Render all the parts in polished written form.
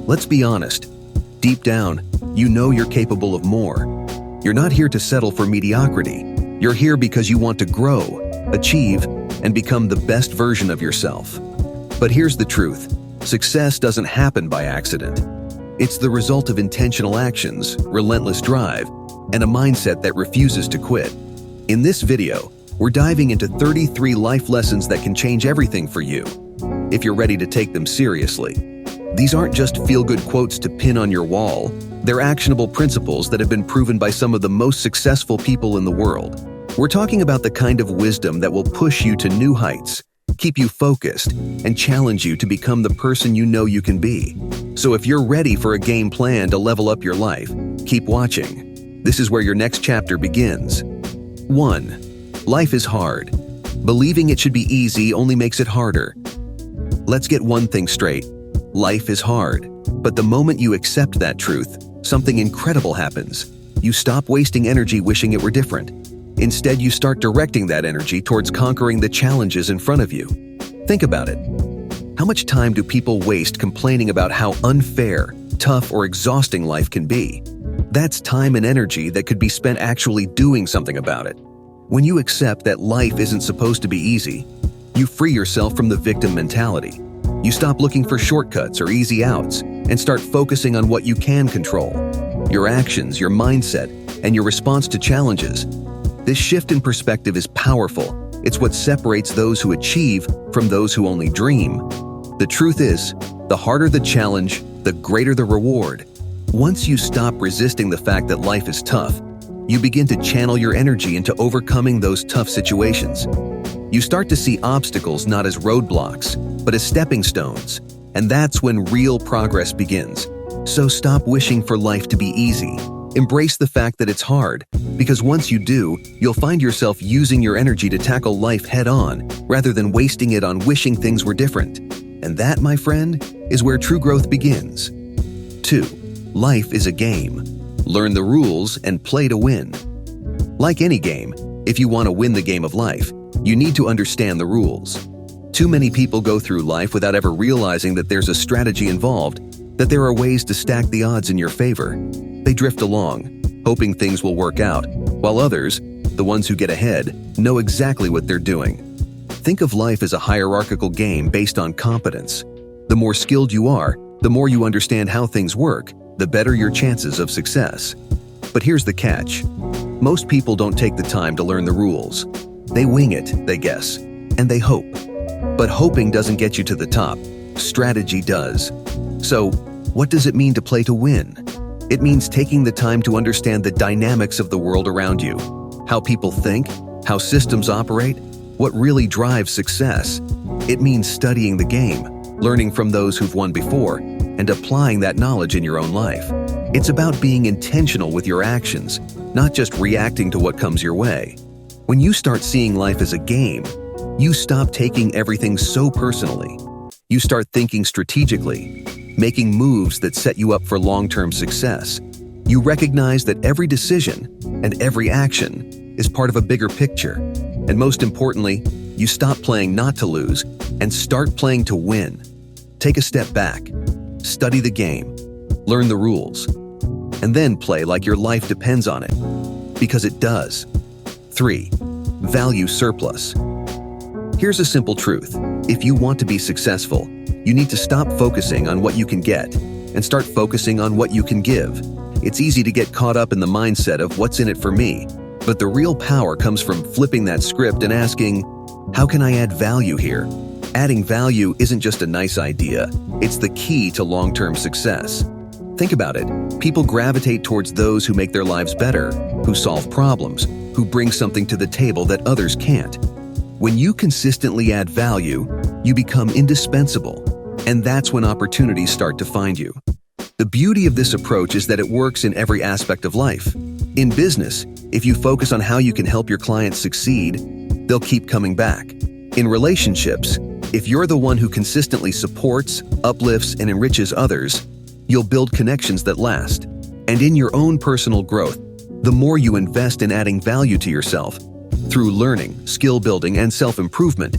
Let's be honest. Deep down, you know you're capable of more. You're not here to settle for mediocrity. You're here because you want to grow, achieve, and become the best version of yourself. But here's the truth. Success doesn't happen by accident. It's the result of intentional actions, relentless drive, and a mindset that refuses to quit. In this video, we're diving into 33 life lessons that can change everything for you, if you're ready to take them seriously. These aren't just feel-good quotes to pin on your wall. They're actionable principles that have been proven by some of the most successful people in the world. We're talking about the kind of wisdom that will push you to new heights, keep you focused, and challenge you to become the person you know you can be. So if you're ready for a game plan to level up your life, keep watching. This is where your next chapter begins. 1. Life is hard. Believing it should be easy only makes it harder. Let's get one thing straight. Life is hard. But the moment you accept that truth, something incredible happens. You stop wasting energy wishing it were different. Instead, you start directing that energy towards conquering the challenges in front of you. Think about it. How much time do people waste complaining about how unfair, tough, or exhausting life can be? That's time and energy that could be spent actually doing something about it. When you accept that life isn't supposed to be easy, you free yourself from the victim mentality. You stop looking for shortcuts or easy outs and start focusing on what you can control: your actions, your mindset, and your response to challenges. This shift in perspective is powerful. It's what separates those who achieve from those who only dream. The truth is, the harder the challenge, the greater the reward. Once you stop resisting the fact that life is tough, you begin to channel your energy into overcoming those tough situations. You start to see obstacles not as roadblocks, but as stepping stones. And that's when real progress begins. So stop wishing for life to be easy. Embrace the fact that it's hard, because once you do, you'll find yourself using your energy to tackle life head-on, rather than wasting it on wishing things were different. And that, my friend, is where true growth begins. 2. Life is a game. Learn the rules and play to win. Like any game, if you want to win the game of life, you need to understand the rules. Too many people go through life without ever realizing that there's a strategy involved, that there are ways to stack the odds in your favor. They drift along, hoping things will work out, while others, the ones who get ahead, know exactly what they're doing. Think of life as a hierarchical game based on competence. The more skilled you are, the more you understand how things work, the better your chances of success. But here's the catch. Most people don't take the time to learn the rules. They wing it, they guess, and they hope. But hoping doesn't get you to the top. Strategy does. So, what does it mean to play to win? It means taking the time to understand the dynamics of the world around you, how people think, how systems operate, what really drives success. It means studying the game, learning from those who've won before, and applying that knowledge in your own life. It's about being intentional with your actions, not just reacting to what comes your way. When you start seeing life as a game, you stop taking everything so personally. You start thinking strategically, making moves that set you up for long-term success. You recognize that every decision and every action is part of a bigger picture. And most importantly, you stop playing not to lose and start playing to win. Take a step back, study the game, learn the rules, and then play like your life depends on it. Because it does. 3. Value surplus. Here's a simple truth. If you want to be successful, you need to stop focusing on what you can get and start focusing on what you can give. It's easy to get caught up in the mindset of what's in it for me, but the real power comes from flipping that script and asking, how can I add value here? Adding value isn't just a nice idea, it's the key to long-term success. Think about it. People gravitate towards those who make their lives better, who solve problems, who bring something to the table that others can't. When you consistently add value, you become indispensable, and that's when opportunities start to find you. The beauty of this approach is that it works in every aspect of life. In business, if you focus on how you can help your clients succeed, they'll keep coming back. In relationships, if you're the one who consistently supports, uplifts, and enriches others, you'll build connections that last. And in your own personal growth, the more you invest in adding value to yourself, through learning, skill building, and self-improvement,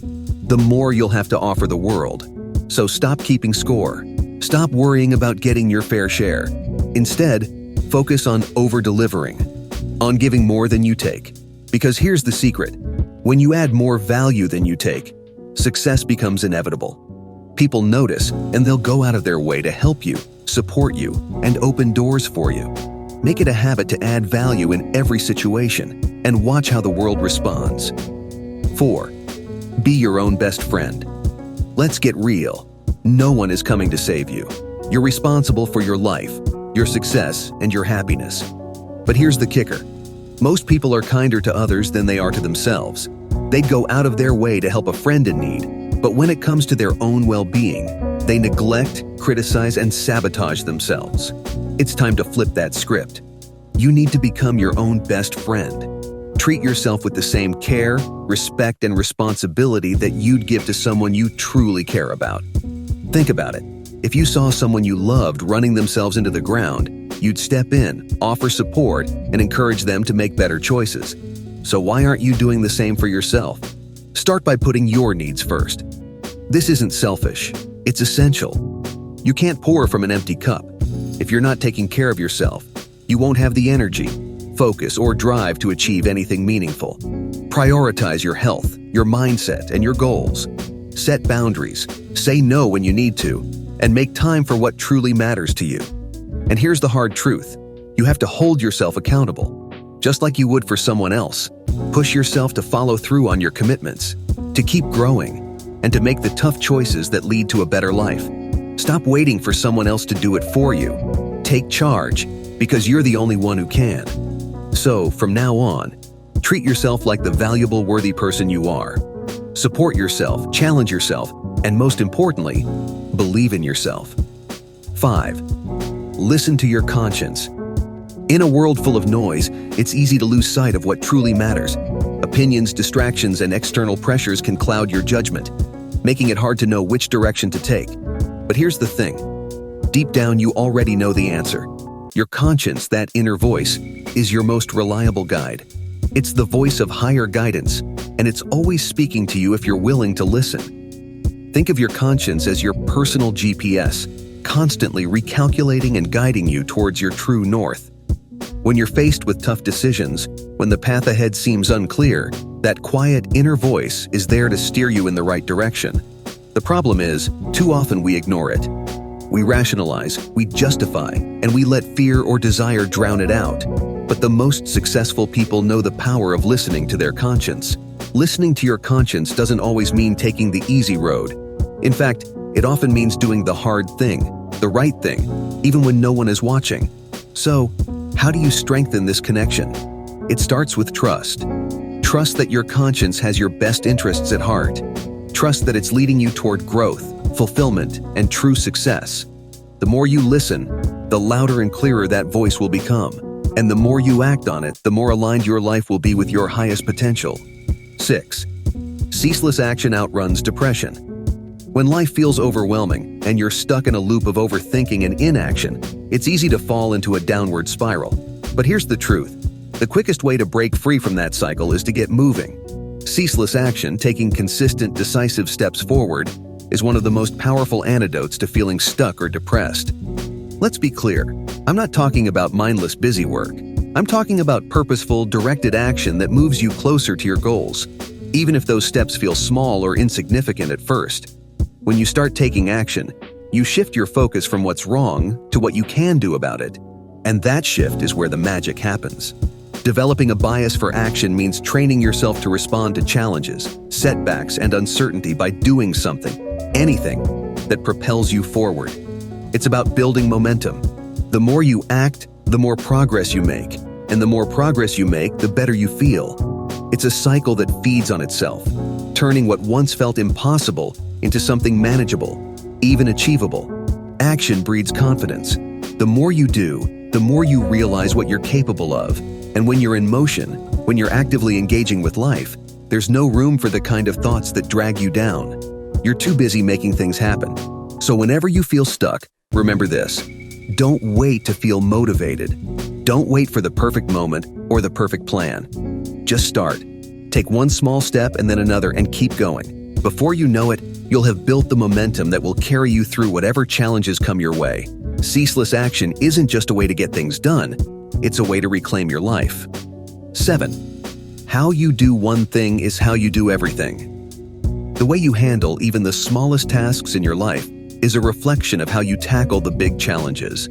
the more you'll have to offer the world. So stop keeping score. Stop worrying about getting your fair share. Instead, focus on over-delivering, on giving more than you take. Because here's the secret. When you add more value than you take, success becomes inevitable. People notice, and they'll go out of their way to help you, support you, and open doors for you. Make it a habit to add value in every situation, and watch how the world responds. 4. Be your own best friend. Let's get real. No one is coming to save you. You're responsible for your life, your success, and your happiness. But here's the kicker. Most people are kinder to others than they are to themselves. They'd go out of their way to help a friend in need, but when it comes to their own well-being, they neglect, criticize, and sabotage themselves. It's time to flip that script. You need to become your own best friend. Treat yourself with the same care, respect, and responsibility that you'd give to someone you truly care about. Think about it. If you saw someone you loved running themselves into the ground, you'd step in, offer support, and encourage them to make better choices. So why aren't you doing the same for yourself? Start by putting your needs first. This isn't selfish, it's essential. You can't pour from an empty cup. If you're not taking care of yourself, you won't have the energy, focus, or drive to achieve anything meaningful. Prioritize your health, your mindset, and your goals. Set boundaries, say no when you need to, and make time for what truly matters to you. And here's the hard truth. You have to hold yourself accountable, just like you would for someone else. Push yourself to follow through on your commitments, to keep growing, and to make the tough choices that lead to a better life. Stop waiting for someone else to do it for you. Take charge, because you're the only one who can. So, from now on, treat yourself like the valuable, worthy person you are. Support yourself, challenge yourself, and most importantly, believe in yourself. 5. Listen to your conscience. In a world full of noise, it's easy to lose sight of what truly matters. Opinions, distractions, and external pressures can cloud your judgment, making it hard to know which direction to take. But here's the thing. Deep down, you already know the answer. Your conscience, that inner voice, is your most reliable guide. It's the voice of higher guidance, and it's always speaking to you if you're willing to listen. Think of your conscience as your personal GPS, constantly recalculating and guiding you towards your true north. When you're faced with tough decisions, when the path ahead seems unclear, that quiet inner voice is there to steer you in the right direction. The problem is, too often we ignore it. We rationalize, we justify, and we let fear or desire drown it out. But the most successful people know the power of listening to their conscience. Listening to your conscience doesn't always mean taking the easy road. In fact, it often means doing the hard thing, the right thing, even when no one is watching. So, how do you strengthen this connection? It starts with trust. Trust that your conscience has your best interests at heart. Trust that it's leading you toward growth, fulfillment, and true success. The more you listen, the louder and clearer that voice will become. And the more you act on it, the more aligned your life will be with your highest potential. 6. Ceaseless action outruns depression. When life feels overwhelming and you're stuck in a loop of overthinking and inaction, it's easy to fall into a downward spiral. But here's the truth. The quickest way to break free from that cycle is to get moving. Ceaseless action, taking consistent, decisive steps forward, is one of the most powerful antidotes to feeling stuck or depressed. Let's be clear. I'm not talking about mindless busy work. I'm talking about purposeful, directed action that moves you closer to your goals, even if those steps feel small or insignificant at first. When you start taking action, you shift your focus from what's wrong to what you can do about it. And that shift is where the magic happens. Developing a bias for action means training yourself to respond to challenges, setbacks, and uncertainty by doing something, anything, that propels you forward. It's about building momentum. The more you act, the more progress you make. And the more progress you make, the better you feel. It's a cycle that feeds on itself, turning what once felt impossible into something manageable, even achievable. Action breeds confidence. The more you do, the more you realize what you're capable of. And when you're in motion, when you're actively engaging with life, there's no room for the kind of thoughts that drag you down. You're too busy making things happen. So whenever you feel stuck, remember this. Don't wait to feel motivated. Don't wait for the perfect moment or the perfect plan. Just start. Take one small step and then another and keep going. Before you know it, You'll have built the momentum that will carry you through whatever challenges come your way. Ceaseless action isn't just a way to get things done, it's a way to reclaim your life. 7. How you do one thing is how you do everything. The way you handle even the smallest tasks in your life is a reflection of how you tackle the big challenges.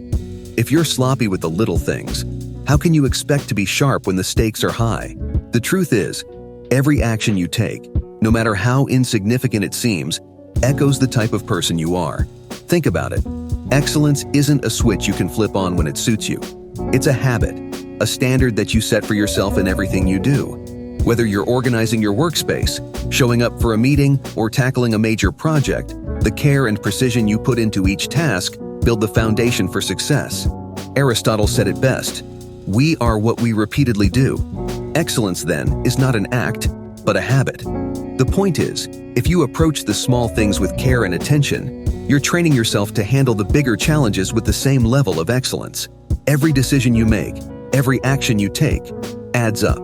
If you're sloppy with the little things, how can you expect to be sharp when the stakes are high? The truth is, every action you take, no matter how insignificant it seems, echoes the type of person you are. Think about it. Excellence isn't a switch you can flip on when it suits you. It's a habit, a standard that you set for yourself in everything you do. Whether you're organizing your workspace, showing up for a meeting, or tackling a major project, the care and precision you put into each task build the foundation for success. Aristotle said it best, "We are what we repeatedly do." Excellence, then, is not an act, but a habit. The point is, if you approach the small things with care and attention, you're training yourself to handle the bigger challenges with the same level of excellence. Every decision you make, every action you take, adds up.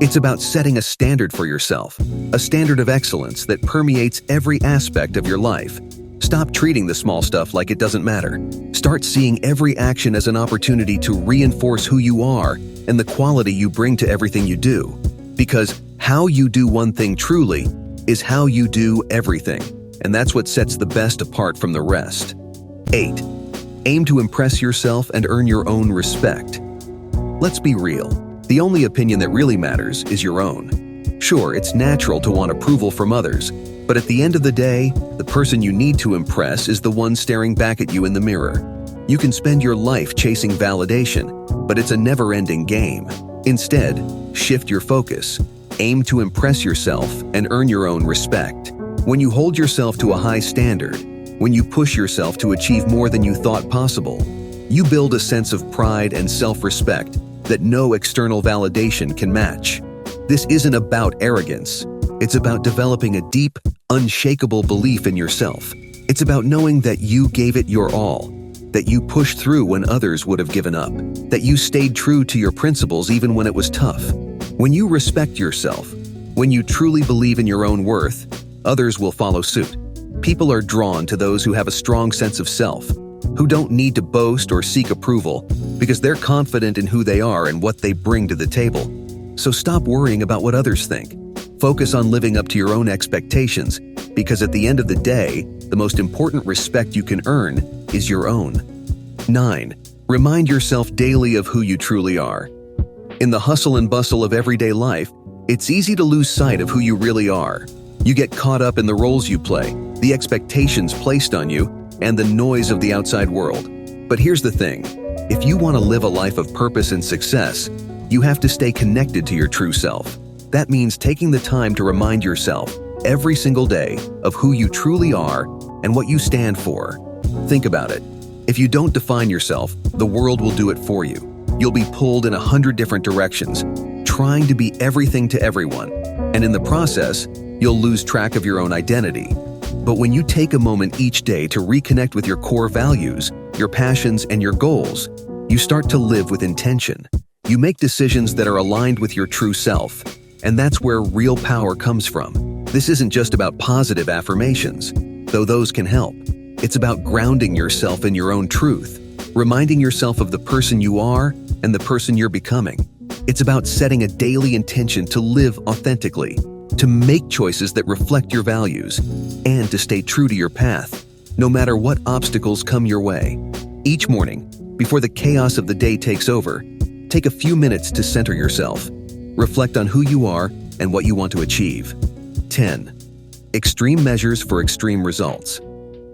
It's about setting a standard for yourself, a standard of excellence that permeates every aspect of your life. Stop treating the small stuff like it doesn't matter. Start seeing every action as an opportunity to reinforce who you are and the quality you bring to everything you do. Because how you do one thing truly is how you do everything, and that's what sets the best apart from the rest. 8. Aim to impress yourself and earn your own respect. Let's be real. The only opinion that really matters is your own. Sure, it's natural to want approval from others, but at the end of the day, the person you need to impress is the one staring back at you in the mirror. You can spend your life chasing validation, but it's a never-ending game. Instead, shift your focus. Aim to impress yourself and earn your own respect. When you hold yourself to a high standard, when you push yourself to achieve more than you thought possible, you build a sense of pride and self-respect that no external validation can match. This isn't about arrogance. It's about developing a deep, unshakable belief in yourself. It's about knowing that you gave it your all, that you pushed through when others would have given up, that you stayed true to your principles even when it was tough. When you respect yourself, when you truly believe in your own worth, others will follow suit. People are drawn to those who have a strong sense of self, who don't need to boast or seek approval because they're confident in who they are and what they bring to the table. So stop worrying about what others think. Focus on living up to your own expectations, because at the end of the day, the most important respect you can earn is your own. 9. Remind yourself daily of who you truly are. In the hustle and bustle of everyday life, it's easy to lose sight of who you really are. You get caught up in the roles you play, the expectations placed on you, and the noise of the outside world. But here's the thing. If you want to live a life of purpose and success, you have to stay connected to your true self. That means taking the time to remind yourself every single day of who you truly are and what you stand for. Think about it. If you don't define yourself, the world will do it for you. You'll be pulled in 100 different directions, trying to be everything to everyone. And in the process, you'll lose track of your own identity. But when you take a moment each day to reconnect with your core values, your passions, and your goals, you start to live with intention. You make decisions that are aligned with your true self, and that's where real power comes from. This isn't just about positive affirmations, though those can help. It's about grounding yourself in your own truth, reminding yourself of the person you are and the person you're becoming. It's about setting a daily intention to live authentically, to make choices that reflect your values, and to stay true to your path, no matter what obstacles come your way. Each morning, before the chaos of the day takes over, take a few minutes to center yourself. Reflect on who you are and what you want to achieve. 10. Extreme measures for extreme results.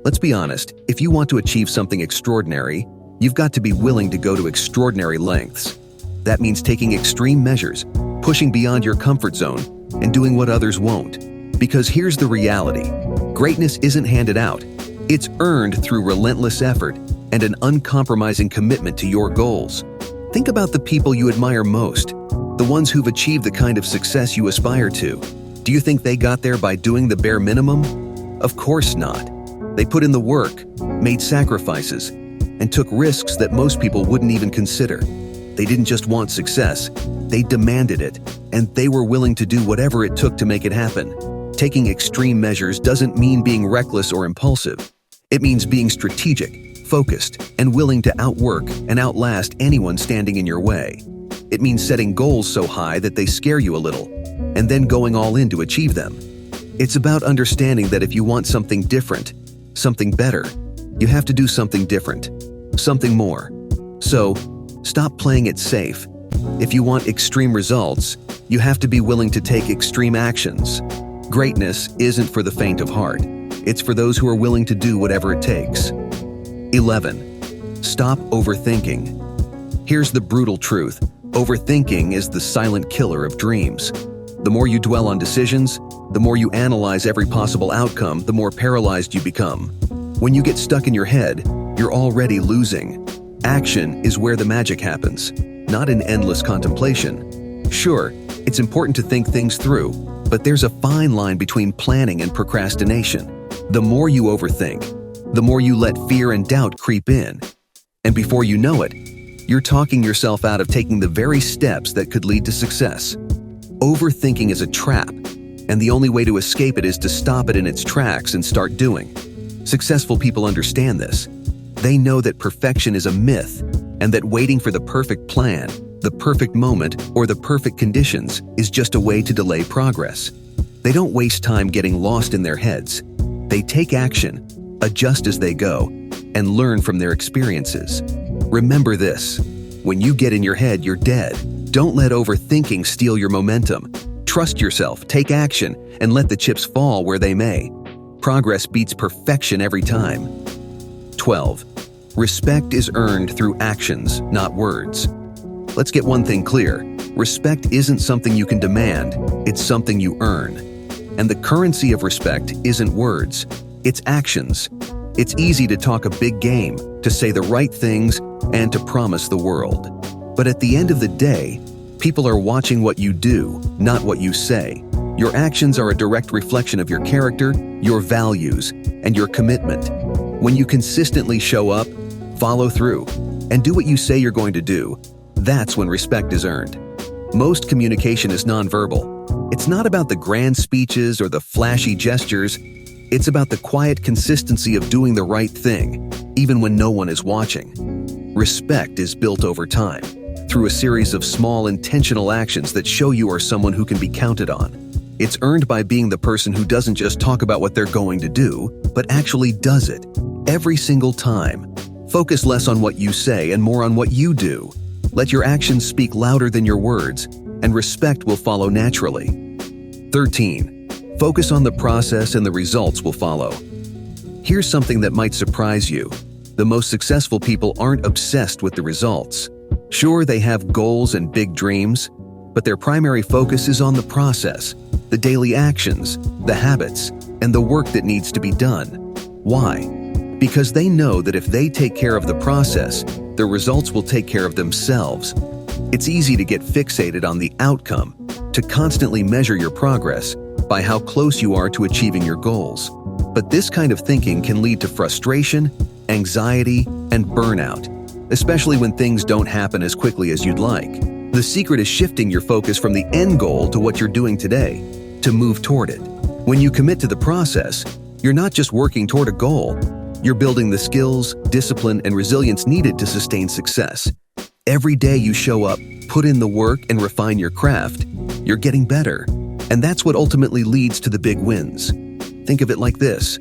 Let's be honest, if you want to achieve something extraordinary, you've got to be willing to go to extraordinary lengths. That means taking extreme measures, pushing beyond your comfort zone, and doing what others won't. Because here's the reality. Greatness isn't handed out. It's earned through relentless effort and an uncompromising commitment to your goals. Think about the people you admire most, the ones who've achieved the kind of success you aspire to. Do you think they got there by doing the bare minimum? Of course not. They put in the work, made sacrifices, and took risks that most people wouldn't even consider. They didn't just want success, they demanded it, and they were willing to do whatever it took to make it happen. Taking extreme measures doesn't mean being reckless or impulsive. It means being strategic, focused, and willing to outwork and outlast anyone standing in your way. It means setting goals so high that they scare you a little, and then going all in to achieve them. It's about understanding that if you want something different, something better, you have to do something different, something more. So, stop playing it safe. If you want extreme results, you have to be willing to take extreme actions. Greatness isn't for the faint of heart. It's for those who are willing to do whatever it takes. 11. Stop overthinking. Here's the brutal truth. Overthinking is the silent killer of dreams. The more you dwell on decisions, the more you analyze every possible outcome, the more paralyzed you become. When you get stuck in your head, you're already losing. Action is where the magic happens, not in endless contemplation. Sure, it's important to think things through, but there's a fine line between planning and procrastination. The more you overthink, the more you let fear and doubt creep in. And before you know it, you're talking yourself out of taking the very steps that could lead to success. Overthinking is a trap, and the only way to escape it is to stop it in its tracks and start doing. Successful people understand this. They know that perfection is a myth, and that waiting for the perfect plan, the perfect moment, or the perfect conditions is just a way to delay progress. They don't waste time getting lost in their heads. They take action, adjust as they go, and learn from their experiences. Remember this: when you get in your head, you're dead. Don't let overthinking steal your momentum. Trust yourself, take action, and let the chips fall where they may. Progress beats perfection every time. 12. Respect is earned through actions, not words. Let's get one thing clear. Respect isn't something you can demand, it's something you earn. And the currency of respect isn't words, it's actions. It's easy to talk a big game, to say the right things, and to promise the world. But at the end of the day, people are watching what you do, not what you say. Your actions are a direct reflection of your character, your values, and your commitment. When you consistently show up, follow through, and do what you say you're going to do, that's when respect is earned. Most communication is nonverbal. It's not about the grand speeches or the flashy gestures. It's about the quiet consistency of doing the right thing, even when no one is watching. Respect is built over time, through a series of small intentional actions that show you are someone who can be counted on. It's earned by being the person who doesn't just talk about what they're going to do, but actually does it, every single time. Focus less on what you say and more on what you do. Let your actions speak louder than your words, and respect will follow naturally. 13. Focus on the process and the results will follow. Here's something that might surprise you. The most successful people aren't obsessed with the results. Sure, they have goals and big dreams, but their primary focus is on the process, the daily actions, the habits, and the work that needs to be done. Why? Because they know that if they take care of the process, the results will take care of themselves. It's easy to get fixated on the outcome, to constantly measure your progress by how close you are to achieving your goals. But this kind of thinking can lead to frustration, anxiety, and burnout, especially when things don't happen as quickly as you'd like. The secret is shifting your focus from the end goal to what you're doing today, to move toward it. When you commit to the process, you're not just working toward a goal, you're building the skills, discipline, and resilience needed to sustain success. Every day you show up, put in the work, and refine your craft, you're getting better. And that's what ultimately leads to the big wins. Think of it like this: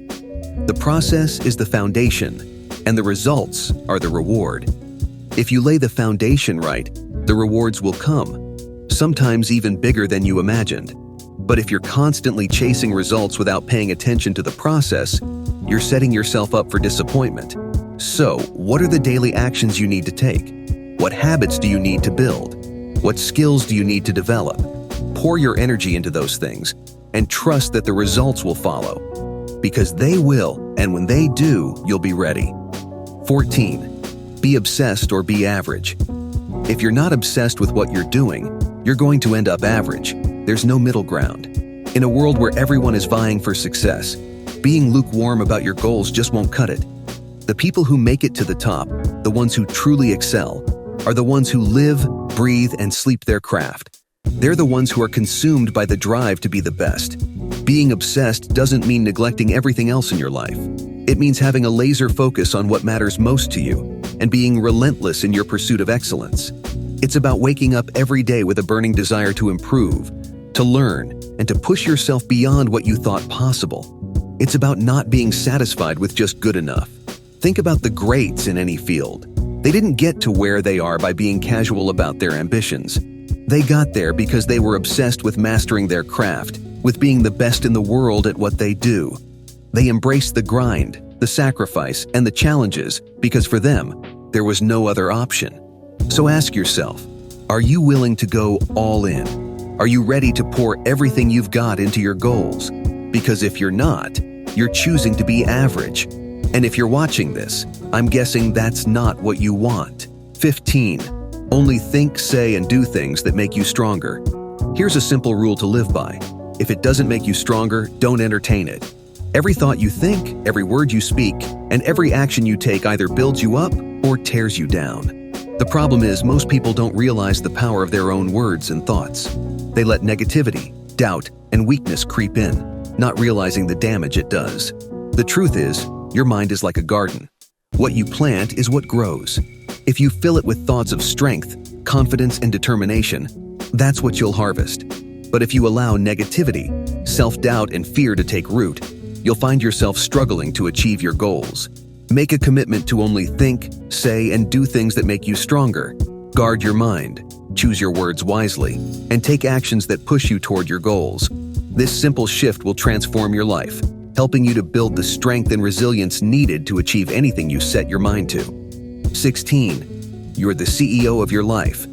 the process is the foundation, and the results are the reward. If you lay the foundation right, the rewards will come, sometimes even bigger than you imagined. But if you're constantly chasing results without paying attention to the process, you're setting yourself up for disappointment. So, what are the daily actions you need to take? What habits do you need to build? What skills do you need to develop? Pour your energy into those things and trust that the results will follow. Because they will, and when they do, you'll be ready. 14. Be obsessed or be average. If you're not obsessed with what you're doing, you're going to end up average. There's no middle ground. In a world where everyone is vying for success, being lukewarm about your goals just won't cut it. The people who make it to the top, the ones who truly excel, are the ones who live, breathe, and sleep their craft. They're the ones who are consumed by the drive to be the best. Being obsessed doesn't mean neglecting everything else in your life. It means having a laser focus on what matters most to you and being relentless in your pursuit of excellence. It's about waking up every day with a burning desire to improve, to learn, and to push yourself beyond what you thought possible. It's about not being satisfied with just good enough. Think about the greats in any field. They didn't get to where they are by being casual about their ambitions. They got there because they were obsessed with mastering their craft, with being the best in the world at what they do. They embraced the grind, the sacrifice, and the challenges because for them, there was no other option. So ask yourself, are you willing to go all in? Are you ready to pour everything you've got into your goals? Because if you're not, you're choosing to be average. And if you're watching this, I'm guessing that's not what you want. 15. Only think, say, and do things that make you stronger. Here's a simple rule to live by. If it doesn't make you stronger, don't entertain it. Every thought you think, every word you speak, and every action you take either builds you up or tears you down. The problem is most people don't realize the power of their own words and thoughts. They let negativity, doubt, and weakness creep in, not realizing the damage it does. The truth is, your mind is like a garden. What you plant is what grows. If you fill it with thoughts of strength, confidence, and determination, that's what you'll harvest. But if you allow negativity, self-doubt, and fear to take root, you'll find yourself struggling to achieve your goals. Make a commitment to only think, say, and do things that make you stronger. Guard your mind, choose your words wisely, and take actions that push you toward your goals. This simple shift will transform your life, helping you to build the strength and resilience needed to achieve anything you set your mind to. 16. You're the CEO of your life.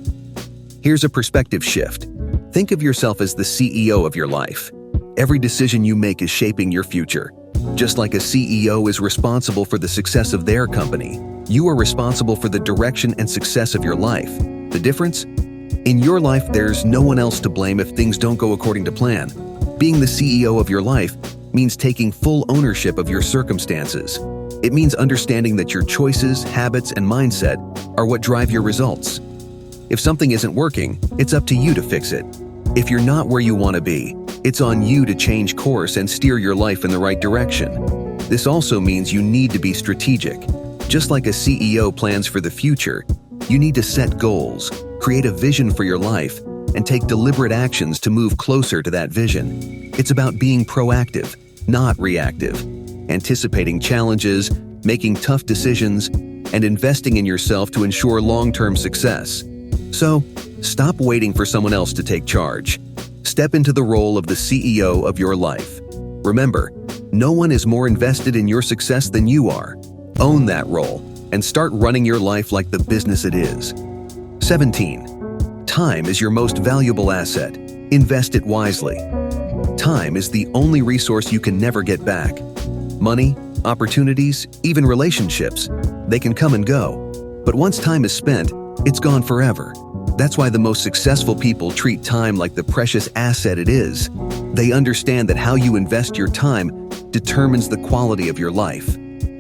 Here's a perspective shift. Think of yourself as the CEO of your life. Every decision you make is shaping your future. Just like a CEO is responsible for the success of their company, you are responsible for the direction and success of your life. The difference? In your life, there's no one else to blame if things don't go according to plan. Being the CEO of your life means taking full ownership of your circumstances. It means understanding that your choices, habits, and mindset are what drive your results. If something isn't working, it's up to you to fix it. If you're not where you want to be, it's on you to change course and steer your life in the right direction. This also means you need to be strategic. Just like a CEO plans for the future, you need to set goals, create a vision for your life, and take deliberate actions to move closer to that vision. It's about being proactive, not reactive, anticipating challenges, making tough decisions, and investing in yourself to ensure long-term success. So, stop waiting for someone else to take charge. Step into the role of the CEO of your life. Remember, no one is more invested in your success than you are. Own that role and start running your life like the business it is. 17. Time is your most valuable asset. Invest it wisely. Time is the only resource you can never get back. Money, opportunities, even relationships, they can come and go. But once time is spent, it's gone forever. That's why the most successful people treat time like the precious asset it is. They understand that how you invest your time determines the quality of your life.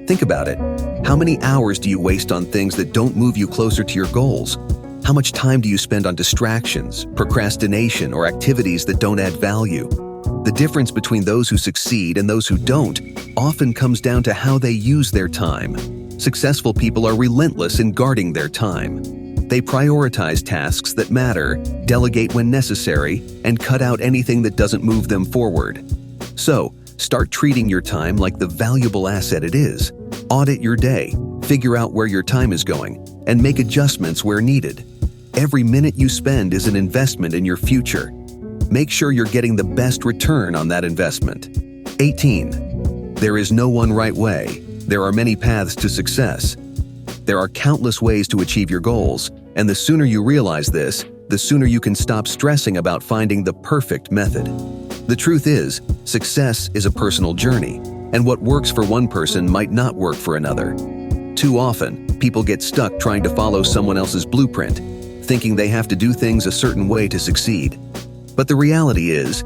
Think about it. How many hours do you waste on things that don't move you closer to your goals? How much time do you spend on distractions, procrastination, or activities that don't add value? The difference between those who succeed and those who don't often comes down to how they use their time. Successful people are relentless in guarding their time. They prioritize tasks that matter, delegate when necessary, and cut out anything that doesn't move them forward. So, start treating your time like the valuable asset it is. Audit your day, figure out where your time is going, and make adjustments where needed. Every minute you spend is an investment in your future. Make sure you're getting the best return on that investment. 18. There is no one right way. There are many paths to success. There are countless ways to achieve your goals, and the sooner you realize this, the sooner you can stop stressing about finding the perfect method. The truth is, success is a personal journey, and what works for one person might not work for another. Too often, people get stuck trying to follow someone else's blueprint, thinking they have to do things a certain way to succeed. But the reality is,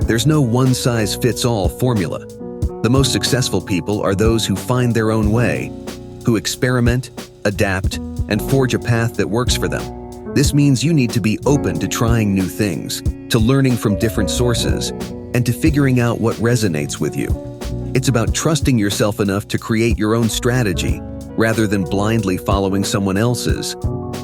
there's no one-size-fits-all formula. The most successful people are those who find their own way, who experiment, adapt, and forge a path that works for them. This means you need to be open to trying new things, to learning from different sources, and to figuring out what resonates with you. It's about trusting yourself enough to create your own strategy rather than blindly following someone else's.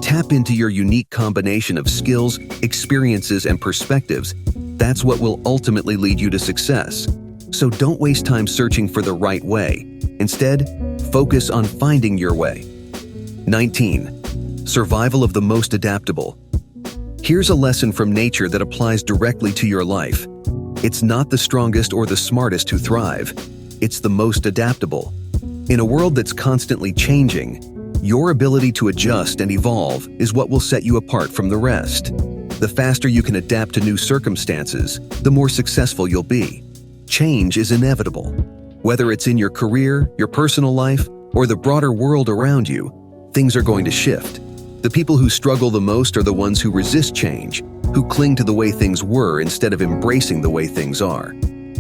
Tap into your unique combination of skills, experiences, and perspectives. That's what will ultimately lead you to success. So don't waste time searching for the right way. Instead, focus on finding your way. 19. Survival of the most adaptable. Here's a lesson from nature that applies directly to your life. It's not the strongest or the smartest who thrive. It's the most adaptable. In a world that's constantly changing, your ability to adjust and evolve is what will set you apart from the rest. The faster you can adapt to new circumstances, the more successful you'll be. Change is inevitable. Whether it's in your career, your personal life, or the broader world around you, things are going to shift. The people who struggle the most are the ones who resist change, who cling to the way things were instead of embracing the way things are.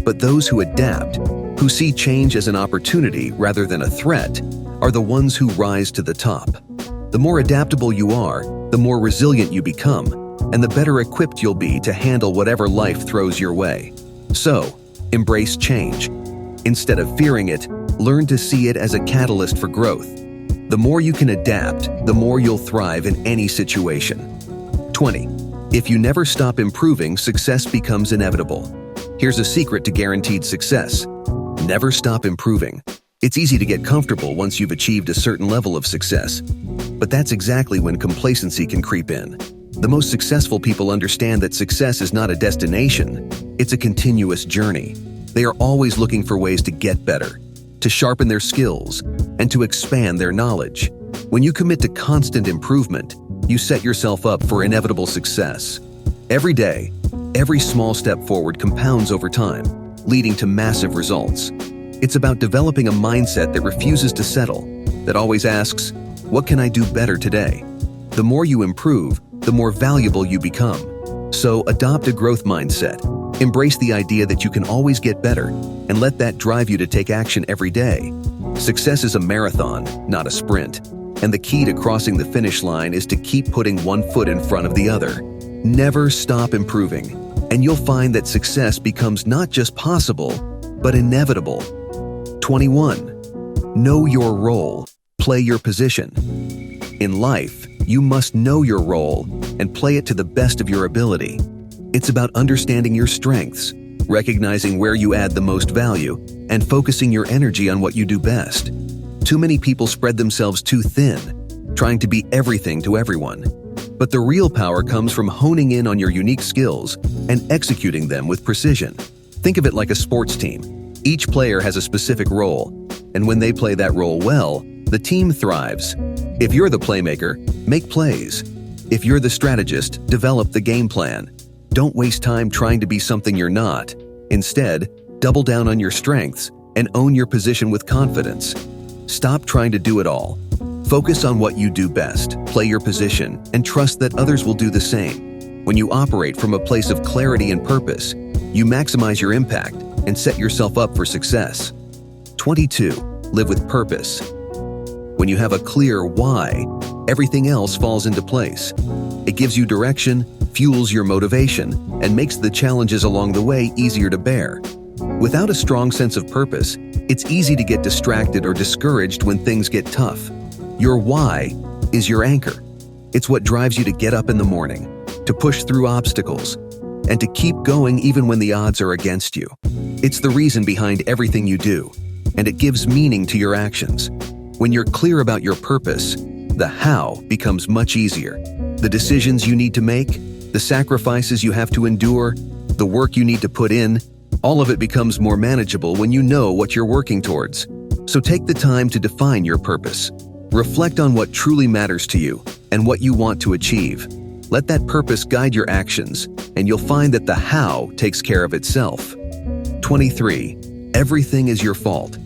But those who adapt, who see change as an opportunity rather than a threat, are the ones who rise to the top. The more adaptable you are, the more resilient you become, and the better equipped you'll be to handle whatever life throws your way. So, embrace change. Instead of fearing it, learn to see it as a catalyst for growth. The more you can adapt, the more you'll thrive in any situation. 20. If you never stop improving, success becomes inevitable. Here's a secret to guaranteed success. Never stop improving. It's easy to get comfortable once you've achieved a certain level of success. But that's exactly when complacency can creep in. The most successful people understand that success is not a destination, it's a continuous journey. They are always looking for ways to get better, to sharpen their skills, and to expand their knowledge. When you commit to constant improvement, you set yourself up for inevitable success. Every day, every small step forward compounds over time, leading to massive results. It's about developing a mindset that refuses to settle, that always asks, "What can I do better today?" The more you improve, the more valuable you become. So adopt a growth mindset. Embrace the idea that you can always get better, and let that drive you to take action every day. Success is a marathon, not a sprint. And the key to crossing the finish line is to keep putting one foot in front of the other. Never stop improving, and you'll find that success becomes not just possible, but inevitable. 21. Know your role. Play your position. In life, you must know your role and play it to the best of your ability. It's about understanding your strengths, recognizing where you add the most value, and focusing your energy on what you do best. Too many people spread themselves too thin, trying to be everything to everyone. But the real power comes from honing in on your unique skills and executing them with precision. Think of it like a sports team. Each player has a specific role, and when they play that role well, the team thrives. If you're the playmaker, make plays. If you're the strategist, develop the game plan. Don't waste time trying to be something you're not. Instead, double down on your strengths and own your position with confidence. Stop trying to do it all. Focus on what you do best, play your position, and trust that others will do the same. When you operate from a place of clarity and purpose, you maximize your impact and set yourself up for success. 22. Live with purpose. When you have a clear why, everything else falls into place. It gives you direction, fuels your motivation, and makes the challenges along the way easier to bear. Without a strong sense of purpose, it's easy to get distracted or discouraged when things get tough. Your why is your anchor. It's what drives you to get up in the morning, to push through obstacles, and to keep going even when the odds are against you. It's the reason behind everything you do, and it gives meaning to your actions. When you're clear about your purpose, the how becomes much easier. The decisions you need to make, the sacrifices you have to endure, the work you need to put in, all of it becomes more manageable when you know what you're working towards. So take the time to define your purpose. Reflect on what truly matters to you and what you want to achieve. Let that purpose guide your actions, and you'll find that the how takes care of itself. 23. Everything is your fault.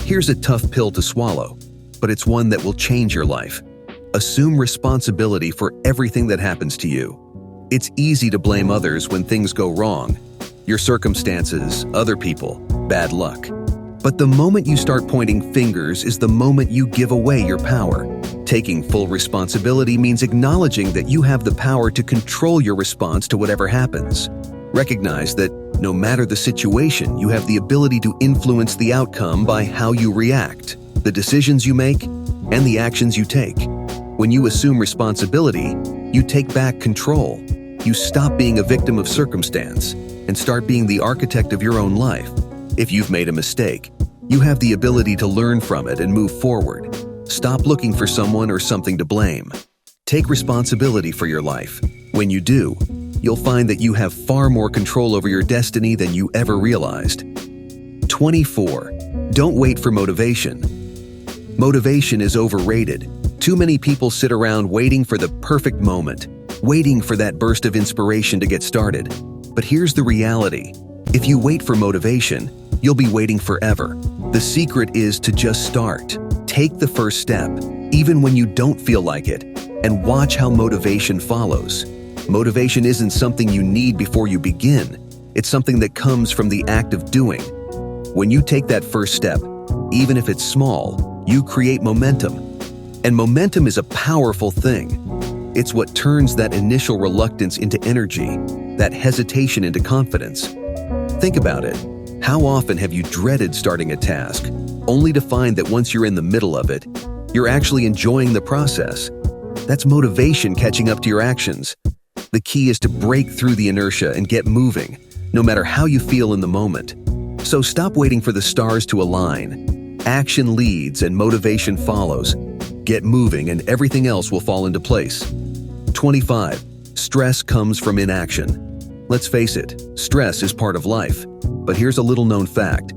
Here's a tough pill to swallow, but it's one that will change your life. Assume responsibility for everything that happens to you. It's easy to blame others when things go wrong. Your circumstances, other people, bad luck. But the moment you start pointing fingers is the moment you give away your power. Taking full responsibility means acknowledging that you have the power to control your response to whatever happens. Recognize that No matter the situation, you have the ability to influence the outcome by how you react, the decisions you make, and the actions you take. When you assume responsibility, you take back control. You stop being a victim of circumstance and start being the architect of your own life. If you've made a mistake, you have the ability to learn from it and move forward. Stop looking for someone or something to blame. Take responsibility for your life. When you do, you'll find that you have far more control over your destiny than you ever realized. 24. Don't wait for motivation. Motivation is overrated. Too many people sit around waiting for the perfect moment, waiting for that burst of inspiration to get started. But here's the reality. If you wait for motivation, you'll be waiting forever. The secret is to just start. Take the first step, even when you don't feel like it, and watch how motivation follows. Motivation isn't something you need before you begin. It's something that comes from the act of doing. When you take that first step, even if it's small, you create momentum. And momentum is a powerful thing. It's what turns that initial reluctance into energy, that hesitation into confidence. Think about it. How often have you dreaded starting a task, only to find that once you're in the middle of it, you're actually enjoying the process? That's motivation catching up to your actions. The key is to break through the inertia and get moving, no matter how you feel in the moment. So stop waiting for the stars to align. Action leads and motivation follows. Get moving and everything else will fall into place. 25. Stress comes from inaction. Let's face it, stress is part of life. But here's a little-known fact.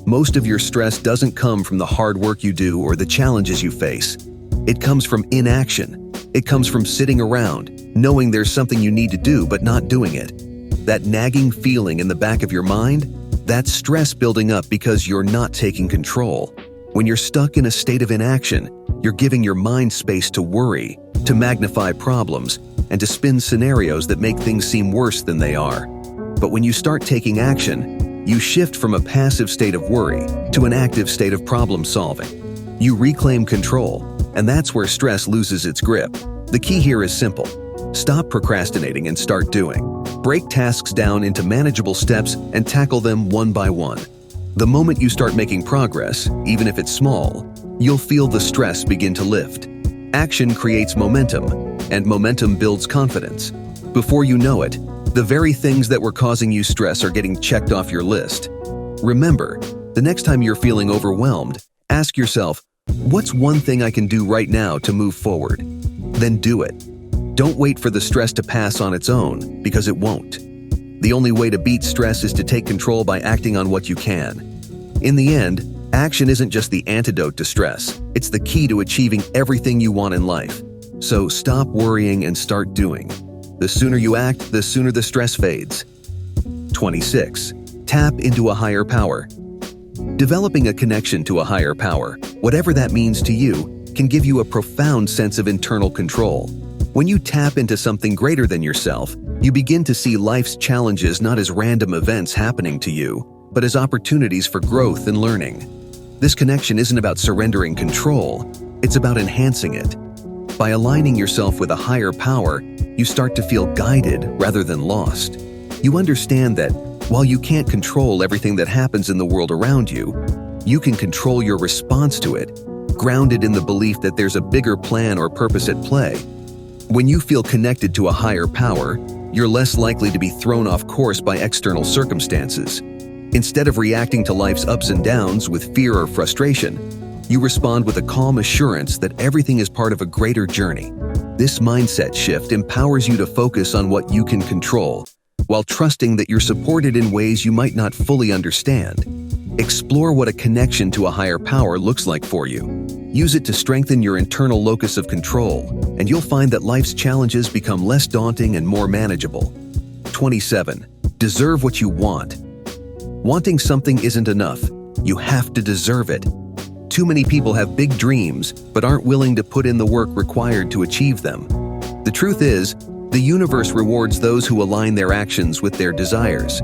Most of your stress doesn't come from the hard work you do or the challenges you face. It comes from inaction. It comes from sitting around, knowing there's something you need to do but not doing it. That nagging feeling in the back of your mind, that's stress building up because you're not taking control. When you're stuck in a state of inaction, you're giving your mind space to worry, to magnify problems, and to spin scenarios that make things seem worse than they are. But when you start taking action, you shift from a passive state of worry to an active state of problem solving. You reclaim control, and that's where stress loses its grip. The key here is simple. Stop procrastinating and start doing. Break tasks down into manageable steps and tackle them one by one. The moment you start making progress, even if it's small, you'll feel the stress begin to lift. Action creates momentum, and momentum builds confidence. Before you know it, the very things that were causing you stress are getting checked off your list. Remember, the next time you're feeling overwhelmed, ask yourself, what's one thing I can do right now to move forward? Then do it. Don't wait for the stress to pass on its own, because it won't. The only way to beat stress is to take control by acting on what you can. In the end, action isn't just the antidote to stress, it's the key to achieving everything you want in life. So stop worrying and start doing. The sooner you act, the sooner the stress fades. 26. Tap into a higher power. Developing a connection to a higher power, whatever that means to you, can give you a profound sense of internal control. When you tap into something greater than yourself, you begin to see life's challenges not as random events happening to you, but as opportunities for growth and learning. This connection isn't about surrendering control, it's about enhancing it. By aligning yourself with a higher power, you start to feel guided rather than lost. You understand that while you can't control everything that happens in the world around you, you can control your response to it, grounded in the belief that there's a bigger plan or purpose at play. When you feel connected to a higher power, you're less likely to be thrown off course by external circumstances. Instead of reacting to life's ups and downs with fear or frustration, you respond with a calm assurance that everything is part of a greater journey. This mindset shift empowers you to focus on what you can control, while trusting that you're supported in ways you might not fully understand. Explore what a connection to a higher power looks like for you. Use it to strengthen your internal locus of control, and you'll find that life's challenges become less daunting and more manageable. 27. Deserve what you want. Wanting something isn't enough. You have to deserve it. Too many people have big dreams, but aren't willing to put in the work required to achieve them. The truth is, the universe rewards those who align their actions with their desires.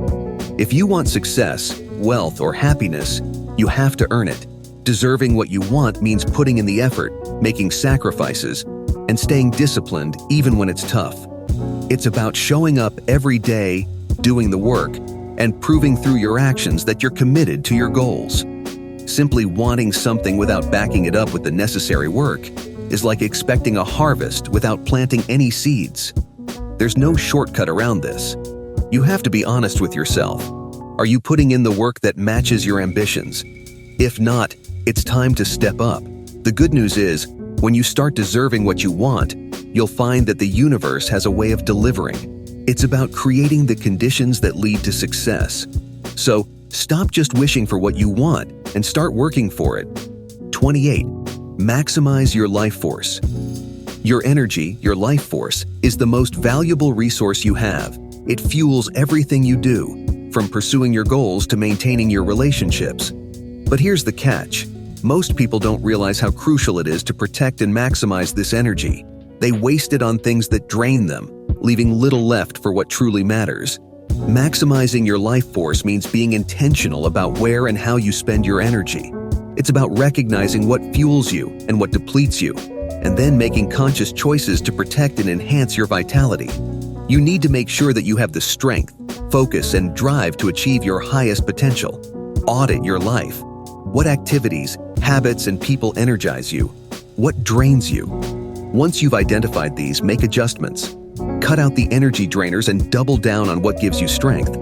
If you want success, wealth, or happiness, you have to earn it. Deserving what you want means putting in the effort, making sacrifices, and staying disciplined even when it's tough. It's about showing up every day, doing the work, and proving through your actions that you're committed to your goals. Simply wanting something without backing it up with the necessary work is like expecting a harvest without planting any seeds. There's no shortcut around this. You have to be honest with yourself. Are you putting in the work that matches your ambitions? If not, it's time to step up. The good news is, when you start deserving what you want, you'll find that the universe has a way of delivering. It's about creating the conditions that lead to success. So, stop just wishing for what you want and start working for it. 28. Maximize your life force. Your energy, your life force, is the most valuable resource you have. It fuels everything you do, from pursuing your goals to maintaining your relationships. But here's the catch. Most people don't realize how crucial it is to protect and maximize this energy. They waste it on things that drain them, leaving little left for what truly matters. Maximizing your life force means being intentional about where and how you spend your energy. It's about recognizing what fuels you and what depletes you, and then making conscious choices to protect and enhance your vitality. You need to make sure that you have the strength, focus, and drive to achieve your highest potential. Audit your life. What activities, habits, and people energize you? What drains you? Once you've identified these, make adjustments. Cut out the energy drainers and double down on what gives you strength.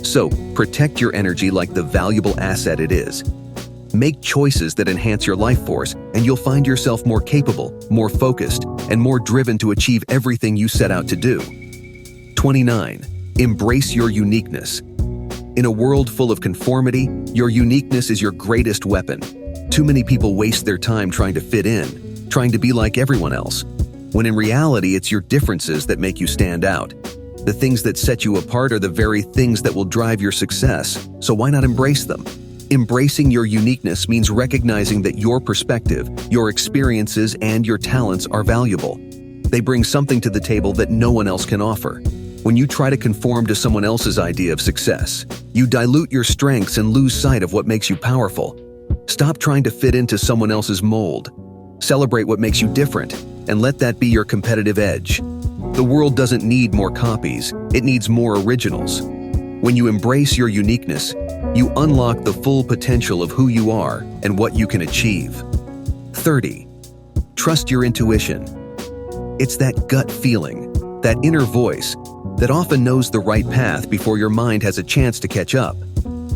So, protect your energy like the valuable asset it is. Make choices that enhance your life force, and you'll find yourself more capable, more focused, and more driven to achieve everything you set out to do. 29. Embrace your uniqueness. In a world full of conformity, your uniqueness is your greatest weapon. Too many people waste their time trying to fit in, trying to be like everyone else, when in reality it's your differences that make you stand out. The things that set you apart are the very things that will drive your success, so why not embrace them? Embracing your uniqueness means recognizing that your perspective, your experiences, and your talents are valuable. They bring something to the table that no one else can offer. When you try to conform to someone else's idea of success, you dilute your strengths and lose sight of what makes you powerful. Stop trying to fit into someone else's mold. Celebrate what makes you different, and let that be your competitive edge. The world doesn't need more copies, it needs more originals. When you embrace your uniqueness, you unlock the full potential of who you are and what you can achieve. 30. Trust your intuition. It's that gut feeling, that inner voice, that often knows the right path before your mind has a chance to catch up.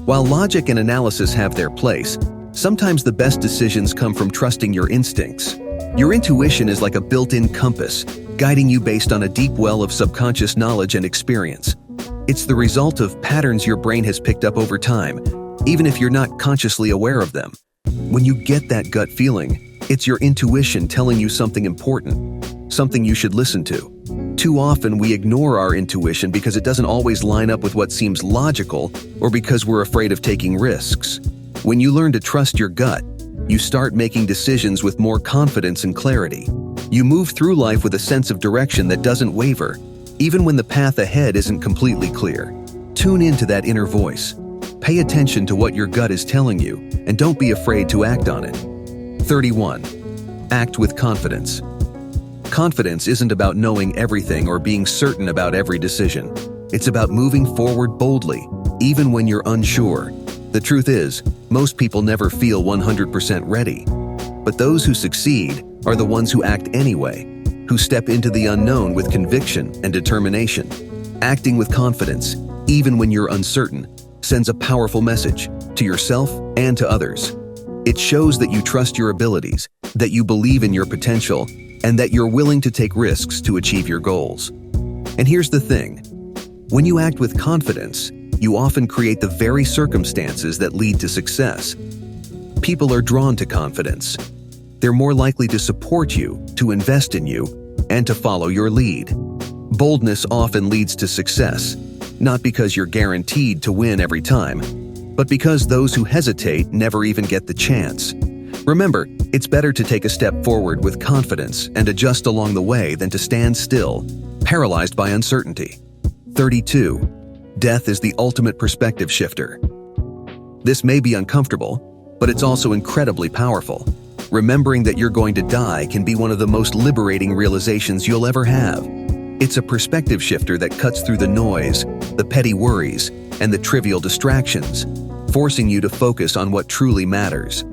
While logic and analysis have their place, sometimes the best decisions come from trusting your instincts. Your intuition is like a built-in compass, guiding you based on a deep well of subconscious knowledge and experience. It's the result of patterns your brain has picked up over time, even if you're not consciously aware of them. When you get that gut feeling, it's your intuition telling you something important, something you should listen to. Too often we ignore our intuition because it doesn't always line up with what seems logical or because we're afraid of taking risks. When you learn to trust your gut, you start making decisions with more confidence and clarity. You move through life with a sense of direction that doesn't waver, even when the path ahead isn't completely clear. Tune into that inner voice. Pay attention to what your gut is telling you, and don't be afraid to act on it. 31. Act with confidence. Confidence isn't about knowing everything or being certain about every decision. It's about moving forward boldly, even when you're unsure. The truth is, most people never feel 100% ready. But those who succeed are the ones who act anyway, who step into the unknown with conviction and determination. Acting with confidence, even when you're uncertain, sends a powerful message to yourself and to others. It shows that you trust your abilities, that you believe in your potential, and that you're willing to take risks to achieve your goals. And here's the thing. When you act with confidence, you often create the very circumstances that lead to success. People are drawn to confidence. They're more likely to support you, to invest in you, and to follow your lead. Boldness often leads to success, not because you're guaranteed to win every time, but because those who hesitate never even get the chance. Remember, it's better to take a step forward with confidence and adjust along the way than to stand still, paralyzed by uncertainty. 32. Death is the ultimate perspective shifter. This may be uncomfortable, but it's also incredibly powerful. Remembering that you're going to die can be one of the most liberating realizations you'll ever have. It's a perspective shifter that cuts through the noise, the petty worries, and the trivial distractions, forcing you to focus on what truly matters.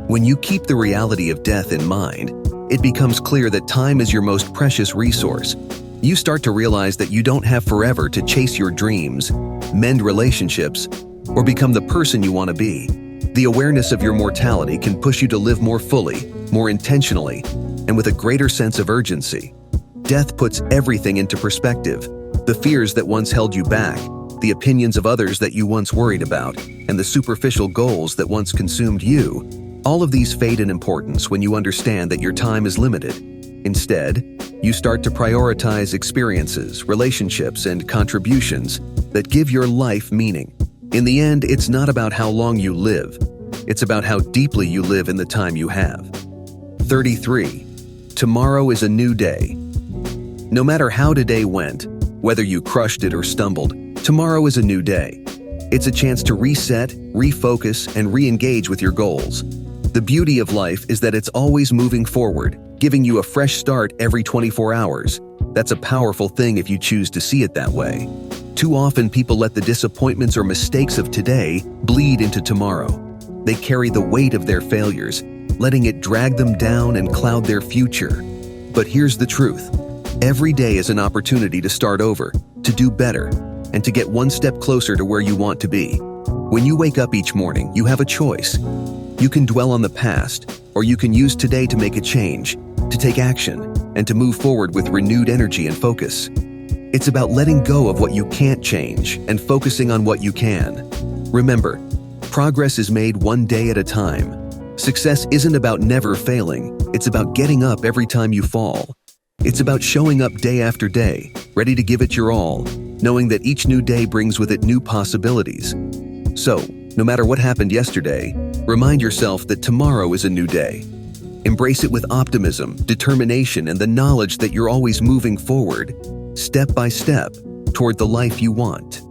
When you keep the reality of death in mind, it becomes clear that time is your most precious resource. You start to realize that you don't have forever to chase your dreams, mend relationships, or become the person you want to be. The awareness of your mortality can push you to live more fully, more intentionally, and with a greater sense of urgency. Death puts everything into perspective. The fears that once held you back, the opinions of others that you once worried about, and the superficial goals that once consumed you, all of these fade in importance when you understand that your time is limited. Instead, you start to prioritize experiences, relationships, and contributions that give your life meaning. In the end, it's not about how long you live. It's about how deeply you live in the time you have. 33. Tomorrow is a new day. No matter how today went, whether you crushed it or stumbled, tomorrow is a new day. It's a chance to reset, refocus, and re-engage with your goals. The beauty of life is that it's always moving forward, giving you a fresh start every 24 hours. That's a powerful thing if you choose to see it that way. Too often people let the disappointments or mistakes of today bleed into tomorrow. They carry the weight of their failures, letting it drag them down and cloud their future. But here's the truth. Every day is an opportunity to start over, to do better, and to get one step closer to where you want to be. When you wake up each morning, you have a choice. You can dwell on the past, or you can use today to make a change, to take action, and to move forward with renewed energy and focus. It's about letting go of what you can't change and focusing on what you can. Remember, progress is made one day at a time. Success isn't about never failing, it's about getting up every time you fall. It's about showing up day after day, ready to give it your all, knowing that each new day brings with it new possibilities. So, no matter what happened yesterday, remind yourself that tomorrow is a new day. Embrace it with optimism, determination, and the knowledge that you're always moving forward, step by step, toward the life you want.